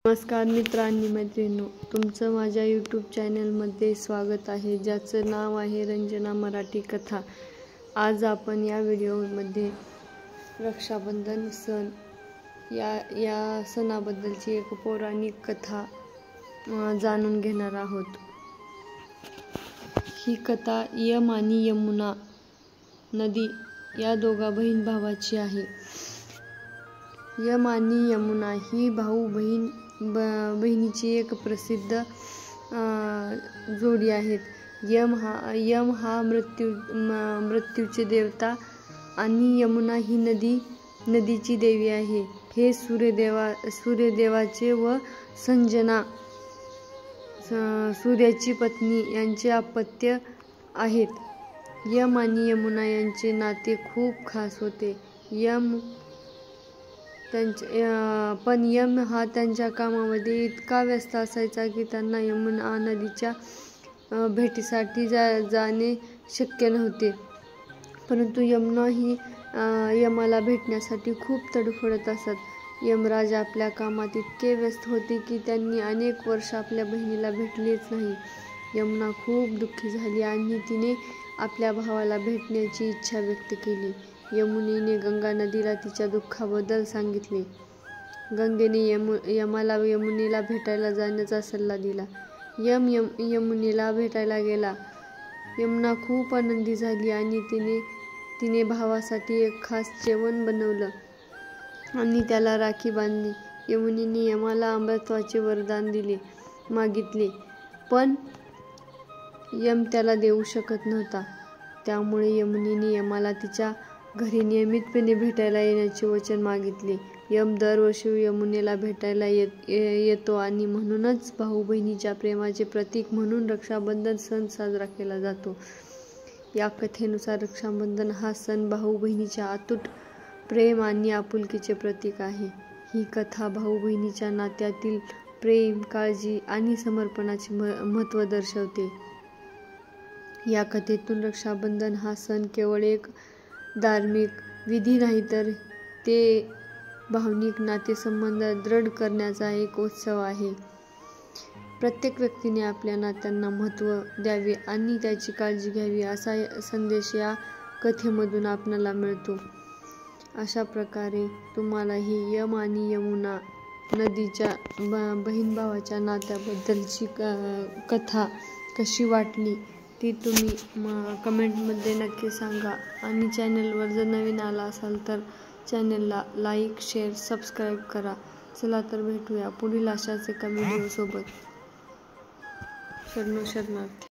नमस्कार मित्र आणि मैत्रिणींनो, तुमचं माझ्या यूट्यूब चॅनलमध्ये स्वागत आहे, ज्याचं नाव आहे रंजना मराठी कथा। आज आपण या व्हिडिओमध्ये रक्षाबंधन सण या सणाबद्दलची एक पौराणिक कथा जाणून घेणार आहोत। ही कथा यम आणि यमुना नदी या दोघा बहीण भावाची आहे। यम आणि यमुना ही भाऊ बहिणीची एक प्रसिद्ध जोडी आहेत। यम हा मृत्यूचे देवता आणि यमुना ही नदीची देवी आहे। हे सूर्यदेवाचे व संजना सूर्याची पत्नी यांचे अपत्य आहेत। यम आणि यमुना यांचे नाते खूप खास होते। पण यम हा त्यांच्या कामामध्ये इतका व्यस्त असायचा की त्यांना यमुना नदीच्या भेटीसाठी जाणे शक्य नव्हते। परंतु यमुना ही यमाला भेटण्यासाठी खूप तडफडत असत। यमराज आपल्या कामात इतके व्यस्त होते की त्यांनी अनेक वर्ष आपल्या बहिणीला भेटलेच नाही। यमुना खूप दुःखी झाली आणि तिने आपल्या भावाला भेटण्याची इच्छा व्यक्त केली। यमुनेने गंगा नदीला तिच्या दुःखाबद्दल सांगितले। गंगेने यमाला यमुनेला भेटायला जाण्याचा सल्ला दिला। यम यमुनेला भेटायला गेला। यमुना खूप आनंदी झाली आणि तिने भावासाठी एक खास जेवण बनवलं आणि त्याला राखी बांधली। यमुनेने यमाला अमरत्वाचे वरदान मागितले, पण यम त्याला देऊ शकत नव्हता। त्यामुळे यमुनेने यमाला तिच्या घरी नियमितपणे भेटायला येण्याचे वचन मागितले। यम दरवर्षी यमुनेला भेटायला येतो आणि म्हणूनच भाऊ बहिणीच्या प्रेमाचे प्रतीक म्हणून रक्षाबंधन सण साजरा केला जातो। या कथेनुसार रक्षाबंधन हा सण भाऊ बहिणीच्या अतूट प्रेम आणि आपुलकीचे प्रतीक आहे। ही कथा भाऊ बहिणीच्या नात्यातील प्रेम, काळजी आणि समर्पणाचे महत्त्व दर्शवते। या कथेतून रक्षाबंधन हा सण केवळ एक धार्मिक विधी नाही, तर ते भावनिक नातेसंबंध दृढ करण्याचा एक उत्सव आहे। प्रत्येक व्यक्तीने आपल्या नात्यांना महत्त्व द्यावे आणि त्याची काळजी घ्यावी असा संदेश या कथेमधून आपल्याला मिळतो। अशा प्रकारे तुम्हालाही यम आणि यमुना नदीच्या बहीण भावाच्या नात्याबद्दलची कथा कशी वाटली ती तुम्ही कमेंटमध्ये नक्की सांगा। आणि चॅनलवर जर नवीन आला असाल तर चॅनलला लाईक, शेअर, सबस्क्राईब करा। चला तर भेटूया पुढील अशाच एका व्हिडिओ सोबत। शरणार्थी।